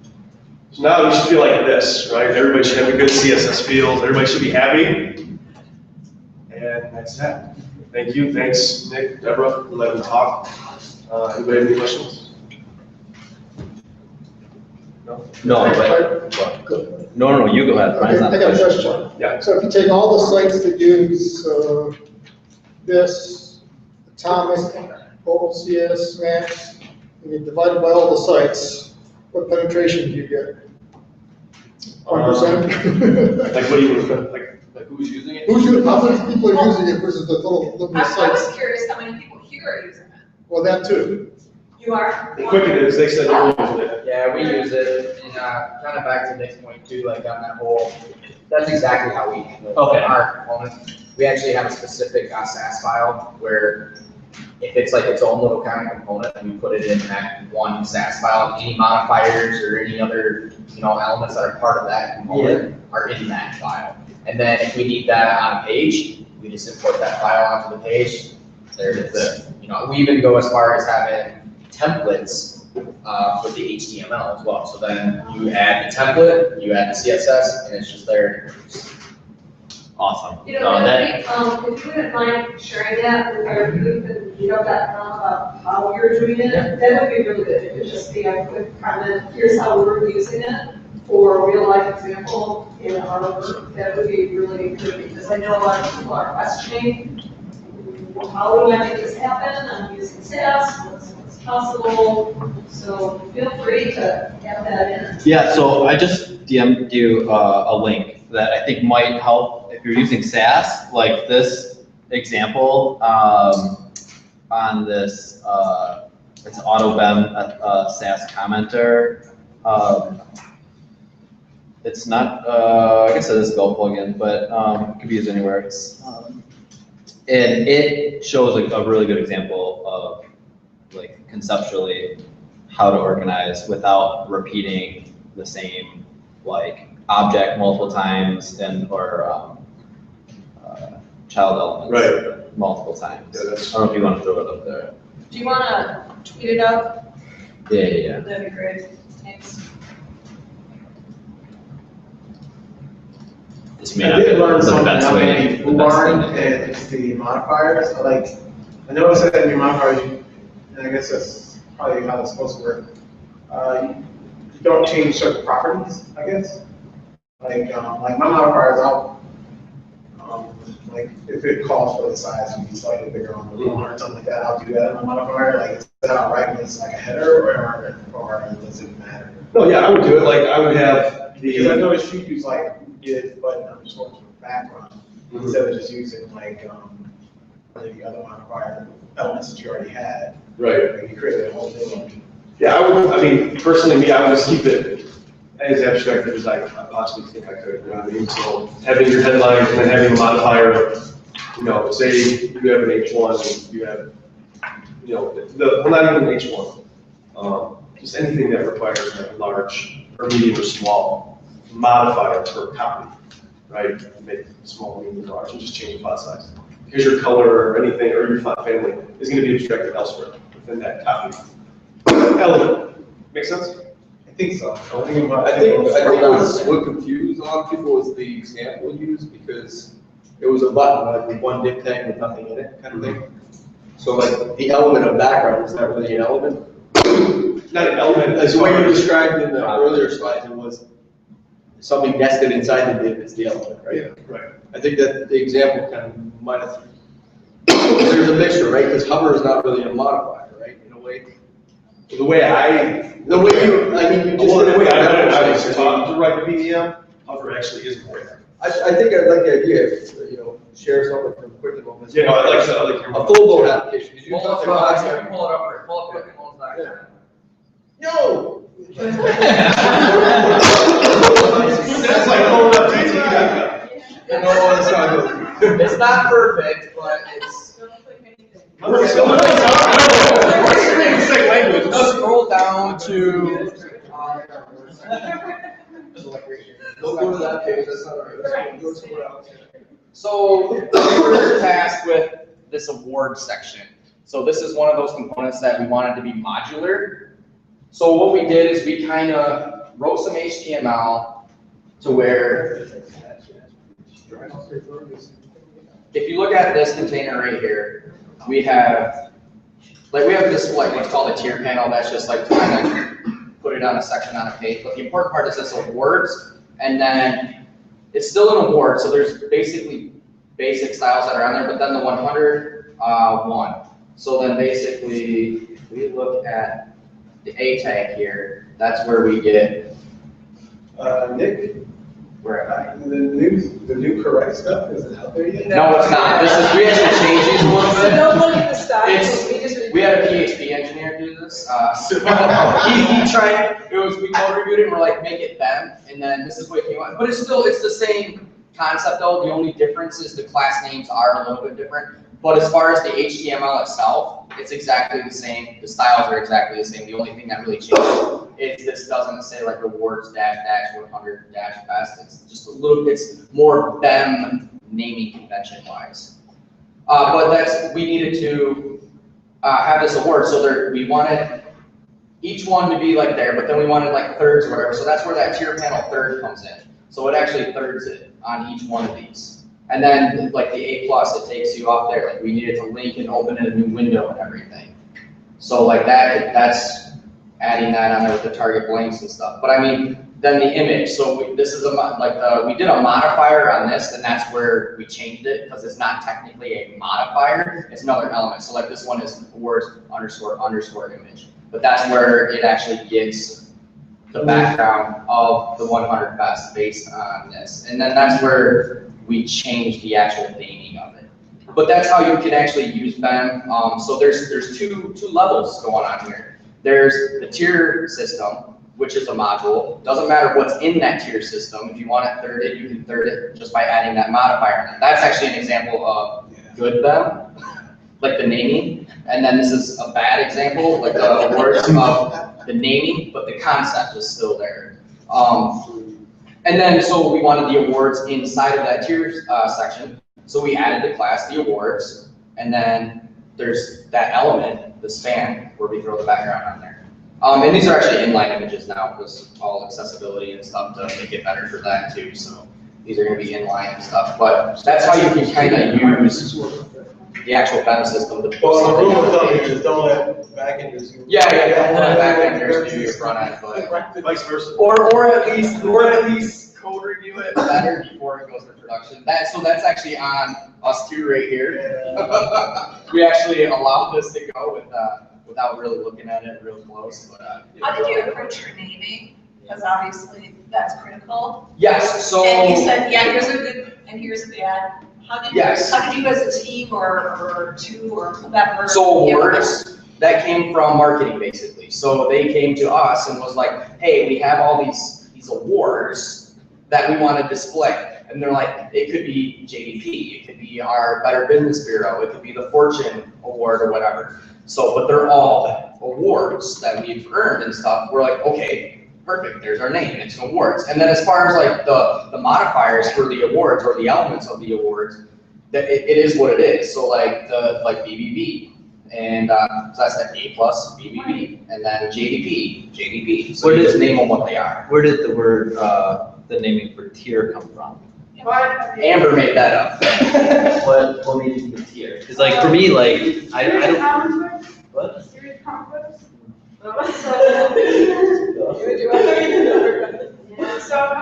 So now you should feel like this, right? Everybody should have a good CSS feel. Everybody should be happy. And that's that. Thank you. Thanks, Nick, Deborah, for letting me talk. Anybody have any questions? No? No, no, you go ahead. Okay, I got a question. Yeah. So if you take all the sites that use this, Thomas, OCS, Max, and you divide it by all the sites, what penetration do you get? 1%? Like what do you like who's using it? How many people are using it versus the total number of I was sites? curious how many people here are using it. Well, that too. You are? And quick it is, they said they're using it. Yeah, we use it, and, kind of back to Nick's point too, like on that whole, that's exactly how we handle it. Okay. Our components, we actually have a specific SAS file where if it's like its own little kind of component, we put it in that one SAS file. Any modifiers or any other, elements that are part of that component are in that file. And then if we need that on a page, we just import that file onto the page. There it is. We even go as far as having templates for the HTML as well. So then you add the template, you add the CSS, and it's just there. Awesome. If you wouldn't mind sharing that with our group and about how you're doing it, that would be really good. It could just be a quick comment, here's how we're using it for a real life example in our work. That would be really good because I know a lot of people are questioning, how do I make this happen? I'm using SAS, what's possible? So feel free to add that in. Yeah, so I just DM'd you a link that I think might help if you're using SAS, like this example on this, it's AutoBEM, SAS commenter. It's not, I guess it is a Go plugin, but it can be used anywhere. And it shows like a really good example of like conceptually how to organize without repeating the same like object multiple times or child elements multiple times. Yeah, I don't know if you want to throw it up there. Do you want to tweet it out? Yeah. That'd be great. Thanks. This may I not be did learn the something best how way. many learn, and it's the modifiers. I noticed that in your modifiers, and I guess that's probably how it's supposed to work. You don't change certain properties, I guess. Like my modifiers, like if it calls for the size to be slightly bigger on the bar or something like that, I'll do that in my modifier. Like is that all right when it's like a header or does it matter? No, yeah, I would do it, like, I would have Because I the, noticed you use like if button underscore for background instead of just using like one of the other modifier elements that you already had. right. Like you created a whole new one. Yeah, I mean, personally, me, I would just keep it as abstract as I possibly think I could, you know what I mean? So having your headline and then having a modifier of, say you have an H1 and you have, well, not even an H1. Just anything that requires like large or medium or small modifier per copy, right? Make it small, medium, large, and just change the font size. Because your color or anything, or your font family is going to be abstracted elsewhere within that copy element. Make sense? I think so. I think what confused a lot of people was the example used because it was a button, like with one div tag with nothing in it, kind of thing. So like the element of background is not really an element. Not an element. As the way you described in the earlier slides, it was something nested inside the div is the element, right? Yeah, right. I think that the example kind of might have, there's a mixture, right? Because hover is not really a modifier, right? In a way. The way The way you, I mean, you just. the way I was taught to write B.E.M, hover actually is more. I think I'd like the idea, share something from Quick Moments. Yeah, no, I like your. A full load application. 'Cause you Pull talked up, about- pull it up, or pull up Quick and Loans back. No! That's like pulling up JT. No, it's not good. It's not perfect, but it's. Just scroll down to. Don't go to that page, that's not right. Let's go somewhere else. So we're tasked with this award section. So this is one of those components that we wanted to be modular. So what we did is we kind of wrote some HTML to where, if you look at this container right here, we have this, what's called a tier panel. That's just like trying to put it on a section on a page. But the important part is this awards, and then it's still an award. So there's basically basic styles that are on there, but then the 100 one. So then basically, if we look at the A tag here, that's where we get, Nick, where am I? the new correct stuff, is it out there yet? No, it's not. We actually changed these a little So bit. don't look at the style. We had a PHP engineer do this. So he tried, we code reviewed it, and we're like, make it B.E.M, and then this is what he wants. But it's the same concept though. The only difference is the class names are a little bit different. But as far as the HTML itself, it's exactly the same. The styles are exactly the same. The only thing that really changed is this doesn't say like rewards dash 100 dash best. It's just a little, it's more B.E.M naming convention wise. But we needed to have this award, so we wanted each one to be like there, but then we wanted like thirds or whatever. So that's where that tier panel third comes in. So it actually thirds it on each one of these. And then like the A+, it takes you up there. Like we needed to link and open in a new window and everything. So like that's adding that on there with the target blanks and stuff. But I mean, then the image. So this is we did a modifier on this, and that's where we changed it because it's not technically a modifier. It's another element. So like this one is words _ image. But that's where it actually gets the background of the 100 best based on this. And then that's where we changed the actual naming of it. But that's how you can actually use B.E.M. So there's two levels going on here. There's the tier system, which is a module. Doesn't matter what's in that tier system. If you want it thirded, you can third it just by adding that modifier. That's actually an example of good B.E.M, like the naming. And then this is a bad example, like the words of the naming, but the concept is still there. And then, so we wanted the awards inside of that tier section. So we added the class, the awards, and then there's that element, the span, where we throw the background on there. And these are actually inline images now, because all accessibility and stuff to make it better for that too. So these are going to be inline and stuff. But that's how you can kind of use the actual B.E.M system to pull Well, the something rule of thumb out. is don't let backenders do. Yeah, don't let backenders do your front end, but Vice versa. or at least code review it better before it goes to production. So that's actually on us too right here. We actually allowed this to go without really looking at it real close. But how did you approach your naming? Because obviously that's critical. yes, so And you said, yeah, here's a good and here's a bad. How did yes. How did you as a team or two or whoever? So awards, that came from marketing basically. So they came to us and was like, hey, we have all these awards that we want to display. And they're like, it could be JDP, it could be our Better Business Bureau, it could be the Fortune Award or whatever. So, but they're all awards that we've earned and stuff. We're like, okay, perfect, there's our name, it's awards. And then as far as like the modifiers for the awards or the elements of the awards, it is what it is. So like BBB, and so that's the A+, BBB, and then JDP. So you just name them what they are. Where did the word, the naming for tier come from? Amber made that up. What made you think tier? Because like for me, like I don't. What? Serious conflicts. So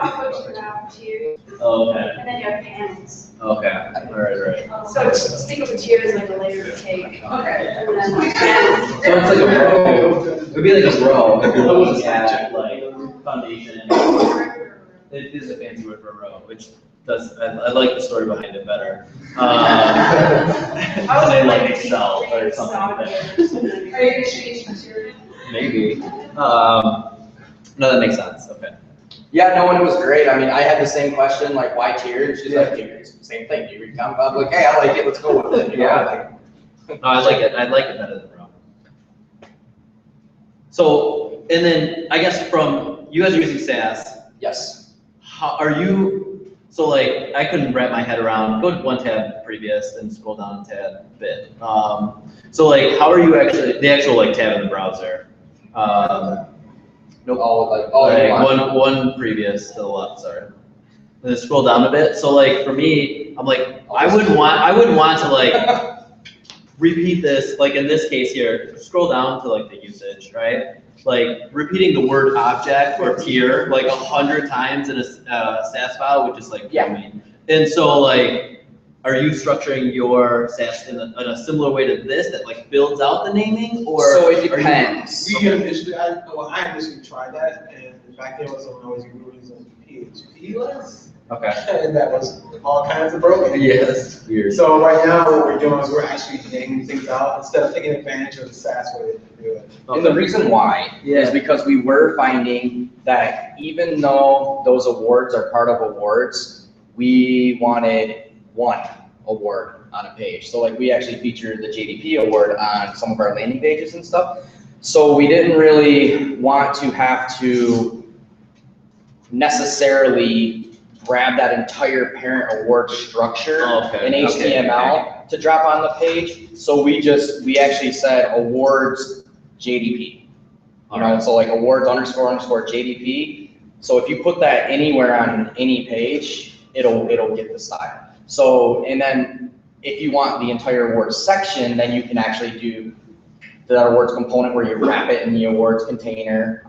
conflicts you have tiers, Oh, okay. and then you have panels. Okay. Right. So just think of a tier as like a layer of cake. Okay. And then like panels. So it's like a row. It would be like a row if you're looking at like foundation. It is a fancy word for a row, which does, I like the story behind it better. Say like Excel or something like that. Are you gonna change material? Maybe. No, that makes sense. Okay. Yeah, no, and it was great. I mean, I had the same question, like, why tiers? She's like, tiers, same thing. You read comic book, like, hey, I like it, let's go with it. You know, like, No, I like it. I like it better than row. So, and then I guess from you guys are using SAS. yes. How are you? So like I couldn't wrap my head around. Go one tab previous and scroll down a tad a bit. So like, how are you actually the actual like tab in the browser? Nope. One previous to the left. Sorry. And then scroll down a bit. So like for me, I'm like I wouldn't want to like repeat this. Like in this case here, scroll down to like the usage, right? Like repeating the word object or tier like 100 times in a SAS file would just like kill me. And so like, are you structuring your SAS in a similar way to this that like builds out the naming, or? So it depends. We initially, I initially tried that, and back then was when we were using PHP. Okay. and that was all kinds of broken. Yes. Weird. So right now, what we're doing is we're actually naming things out instead of taking advantage of the SAS way to do it. And the reason why is because we were finding that even though those awards are part of awards, we wanted one award on a page. So like we actually featured the JDP award on some of our landing pages and stuff. So we didn't really want to have to necessarily grab that entire parent award structure in HTML to drop on the page. So we actually said awards JDP. You know, so like awards __ JDP. So if you put that anywhere on any page, it'll get the style. So, and then if you want the entire awards section, then you can actually do the awards component where you wrap it in the awards container.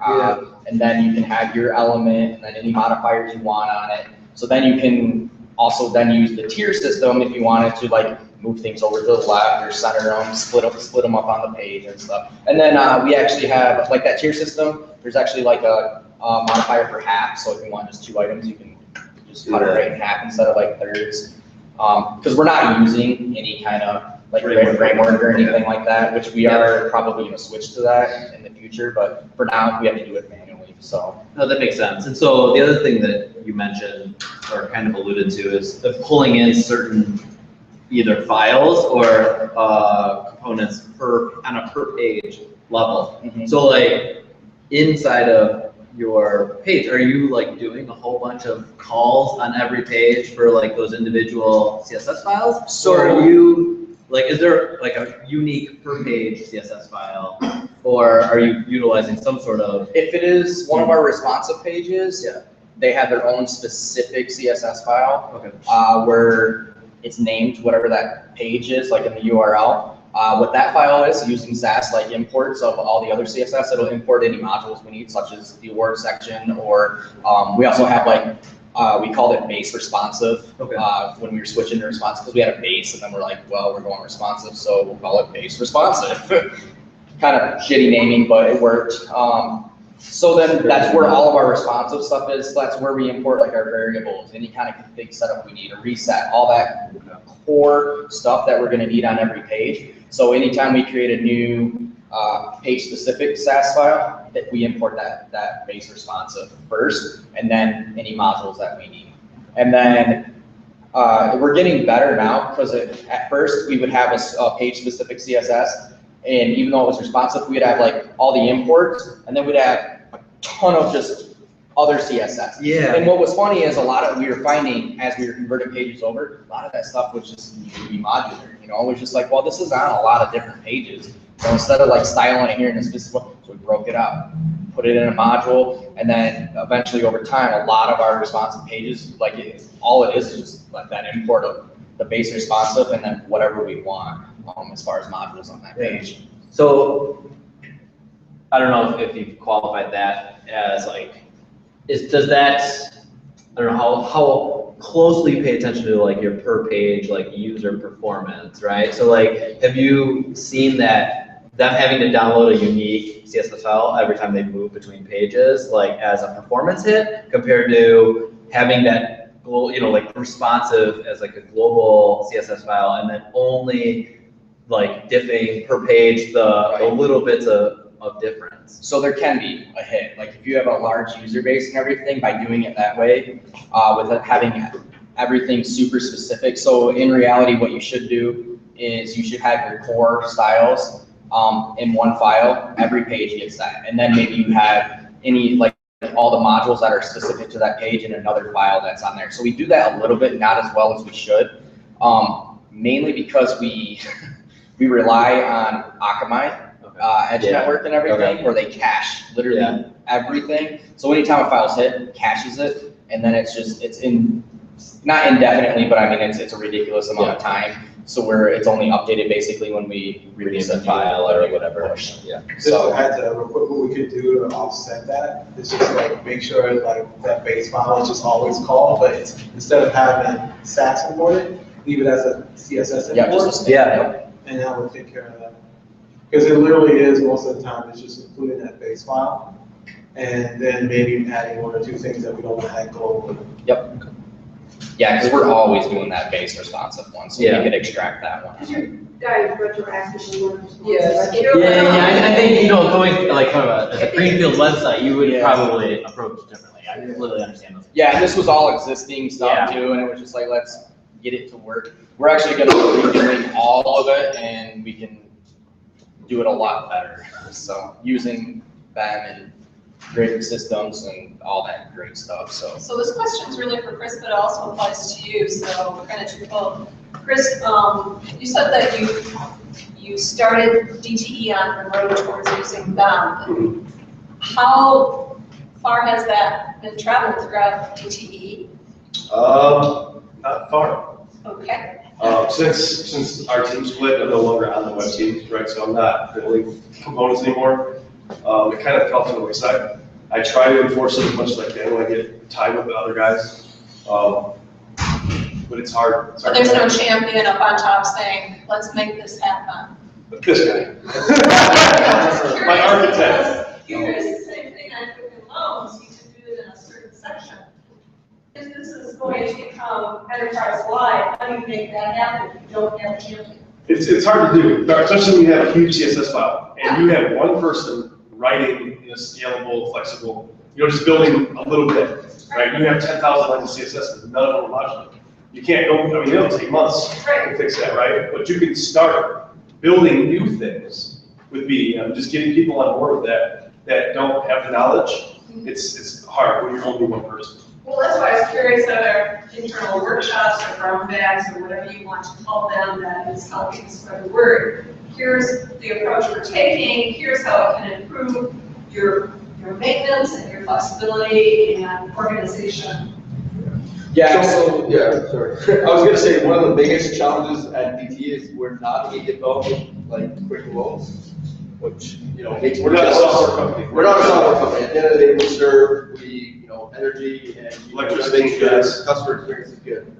And then you can have your element and then any modifiers you want on it. So then you can also then use the tier system if you wanted to like move things over to the left or center them, split them up on the page and stuff. And then we actually have like that tier system. There's actually like a modifier for half. So if you want just 2 items, you can just cut it right in half instead of like thirds. Because we're not using any kind of like framework or anything like that, which we are probably going to switch to that in the future. But for now, we have to do it manually. So no, that makes sense. And so the other thing that you mentioned or kind of alluded to is pulling in certain either files or components on a per page level. So like inside of your page, are you like doing a whole bunch of calls on every page for like those individual CSS files? So or are you like, is there like a unique per page CSS file, or are you utilizing some sort of? If it is one of our responsive pages, they have their own specific CSS file where it's named whatever that page is, like in the URL. What that file is, using SAS like imports of all the other CSS, it'll import any modules we need, such as the award section, or we also have like, we called it base responsive when we were switching to responsive, because we had a base and then we're like, well, we're going responsive, so we'll call it base responsive. Kind of shitty naming, but it worked. So then that's where all of our responsive stuff is. That's where we import like our variables, any kind of config setup we need, a reset, all that core stuff that we're going to need on every page. So anytime we create a new page-specific SAS file, that we import that base responsive first, and then any modules that we need. And then we're getting better now, because at first we would have a page-specific CSS, and even though it was responsive, we'd have like all the imports, and then we'd have a ton of just other CSS. And what was funny is we were finding as we were converting pages over, a lot of that stuff was just need to be modular. You know, it was just like, well, this is on a lot of different pages. So instead of like styling it here in a specific way, so we broke it out, put it in a module, and then eventually over time, a lot of our responsive pages, like all it is just like that import of the base responsive and then whatever we want as far as modules on that page. So I don't know if you've qualified that as like, does that, I don't know how closely pay attention to like your per page, like user performance, right? So like, have you seen that them having to download a unique CSS file every time they move between pages, like as a performance hit, compared to having that, you know, like responsive as like a global CSS file, and then only like diffing per page the little bits of difference? So there can be a hit. Like if you have a large user base and everything, by doing it that way, with having everything super specific. So in reality, what you should do is you should have your core styles in one file. Every page gets that, and then maybe you have any like all the modules that are specific to that page in another file that's on there. So we do that a little bit, not as well as we should, mainly because we rely on Akamai. Edge network and everything, where they cache literally everything. So anytime a file's hit, it caches it, and then it's in, not indefinitely, but I mean it's a ridiculous amount of time. So it's only updated basically when we release a file or whatever. Just to add to real quick, what we could do to offset that is just like make sure like that base file is just always called, but it's, instead of having SAS imported, leave it as a CSS import. And that will take care of that. Because it literally is, most of the time, it's just including that base file, and then maybe adding 1 or 2 things that we don't want to add globally. Yeah, because we're always doing that base responsive one, so we Yeah. could extract that one. Because you guys retroactively want to. Yes. Yeah, I think, going like from as a greenfield website, you would Yeah. probably approach it differently. I completely understand those. Yeah, and this was all existing stuff too, and it was just like, let's get it to work. We're actually gonna be redoing all of it, and we can do it a lot better. So using B.E.M and graded systems and all that great stuff, so. So this question's really for Chris, but it also applies to you, so we're gonna do both. Chris, you said that you started DTE on the road towards using B.E.M. How far has that been traveled throughout DTE? Not far. Okay, Since our team split, I'm no longer on the web team, right, so I'm not building components anymore. It kind of fell to the wayside. I try to enforce it as much as I can when I get time with the other guys. But it's hard. but there's no champion up on top saying, let's make this happen. This guy. My architect. Here's the same thing on equipment loans, you can do it in a certain section. If this is going to become enterprise-wide, how do you make that happen if you don't have a champion? It's hard to do, especially when you have a huge CSS file and you have one person writing in a scalable, flexible, just building a little bit, right? You have 10,000 lines of CSS, and none of them are modular. You can't go, it'll take months to fix that, right? But you can start building new things with B.E.M, just getting people on board with that don't have the knowledge. It's hard when you're only one person. Well, that's why I was curious about internal workshops or brown bags or whatever you want to call them, that is helping spread the word. Here's the approach we're taking, here's how it can improve your maintenance and your flexibility and organization. Yeah, sorry. I was gonna say, one of the biggest challenges at DT is we're not a developing like quick loans, which, makes. We're not a software company. We're not a software company. At the end of the day, we serve, energy and. Electricity, gas. Customer experience is good.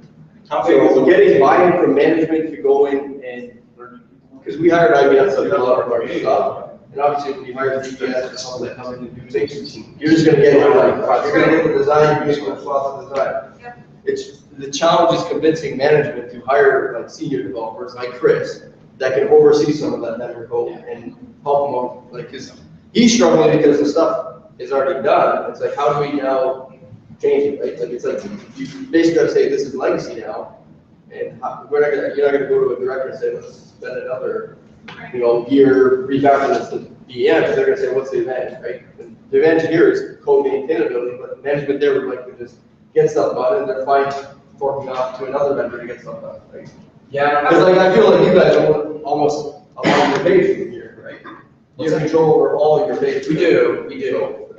So getting buy-in from management to go in and, because we hired IBM to do a lot of our stuff, and obviously when you hire the DPS or someone that comes in to do things, you're just gonna get, you're gonna get the design, you're just gonna swap the design. Yep. It's, the challenge is convincing management to hire like senior developers like Chris, that can oversee some of that vendor code and help them out, like, cause he's struggling because the stuff is already done. It's like, how do we now change it, right? Like, it's like, you basically gotta say, this is legacy now, and you're not gonna go to a director and say, let's spend another, year revamping this to B.E.M, because they're gonna say, what's the advantage, right? And the advantage here is code maintainability, but management there would like to just get stuff done, and they're fine forking off to another vendor to get stuff done, right? Yeah. Because like, I feel like you guys own almost a lot of your page from here, right? You have control over all of your page. We do.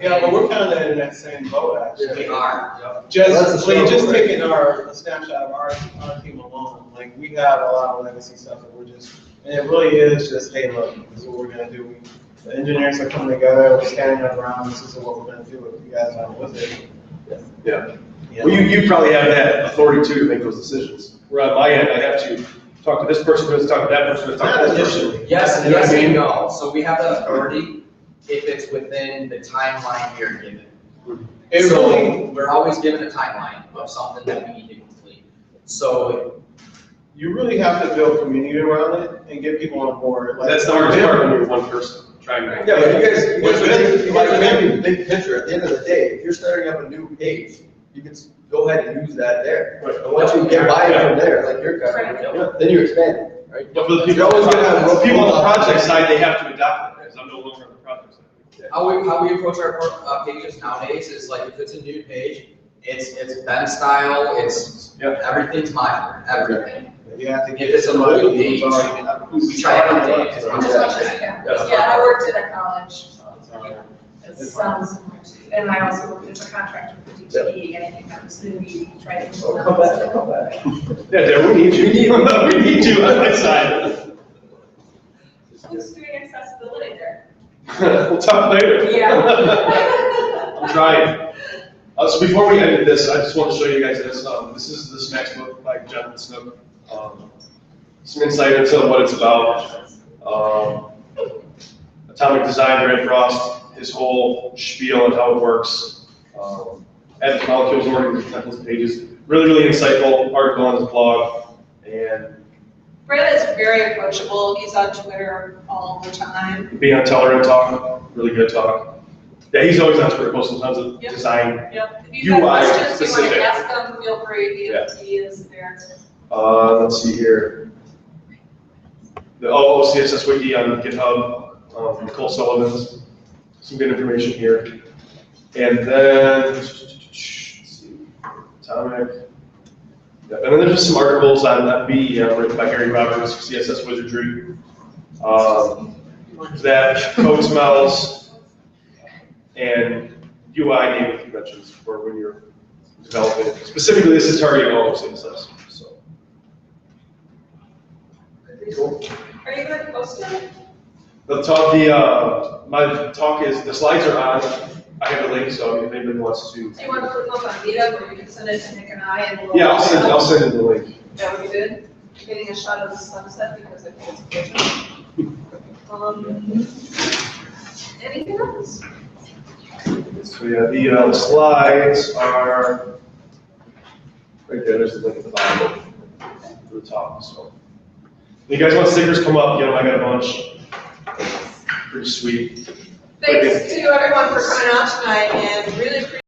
yeah, but we're kind of in that same boat, actually. We are. Just taking a snapshot of our team alone, like, we have a lot of legacy stuff that we're just, and it really is just, hey, look, this is what we're gonna do. The engineers are coming together, we're standing up around, this is what we're gonna do if you guys aren't with it. Yeah. Well, you probably have that authority too to make those decisions. Where on my end, I have to talk to this person, let's talk to that person, let's talk to this person. Yes, You know what I mean? and no. So we have the authority if it's within the timeline we are given. It So really, we're always given a timeline of something that we need to complete. So you really have to build community around it and get people on board. Like, That's the hardest part when you're one person trying to. Yeah, but you guys have a big picture. At the end of the day, if you're starting up a new page, you can go ahead and use that there. And once you get buy-in from there, like you're kind of, then you expand it, right? But for the people, You're always gonna have people on the project side, they have to adopt it, because I'm no longer on the project side. how we approach our pages nowadays is like, if it's a new page, it's B.E.M style, everything's modular, everything. you have to If get it's a somebody local who's page, already. we try to update it as much as we can. Yeah, I worked at a college, so it sounds similar to, and I also worked as a contractor for DTE, anything that was new, we tried to. Come back. Yeah, Darren, we need you. We need you on my side. Who's doing accessibility there? We'll talk later. Yeah. I'm trying. So before we end this, I just want to show you guys this. This is the Smacks book by Jonathan Snook. Some insight into what it's about. Atomic Design, Grant Frost, his whole spiel and how it works. Added molecules, organic templates, pages. Really, really insightful article on his blog, and Brett is very approachable, he's on Twitter all the time. be on Teller and talk, really good talk. Yeah, he's always on Twitter posting tons of Yep. design. Yep, if you've got UI questions, you want specific. to ask them, feel free, Yeah. he is there. Let's see here. The CSS wiki on GitHub, Nicole Sullivan's, some good information here. And then, let's see, Atomic. Yeah, and then there's just some articles on that B.E.M written by Gary Roberts, CSS Wizardry. That code smells and UI naming conventions for when you're developing. Specifically, this is targeting all of CSS. So. Cool. Are you going to post it? The talk, my talk is, the slides are on. I have a link, so if anybody wants to. Do you want to put those on Meetup, or you can send it to Nick and I, and we'll. Yeah, I'll send you the link. That would be good. Getting a shot of the sunset because I think it's gorgeous. Anything else? So yeah, the slides are right there. There's the link at the bottom to the top. So, if you guys want stickers, come up. I got a bunch. Pretty sweet. Thanks to everyone for coming out tonight, and really appreciate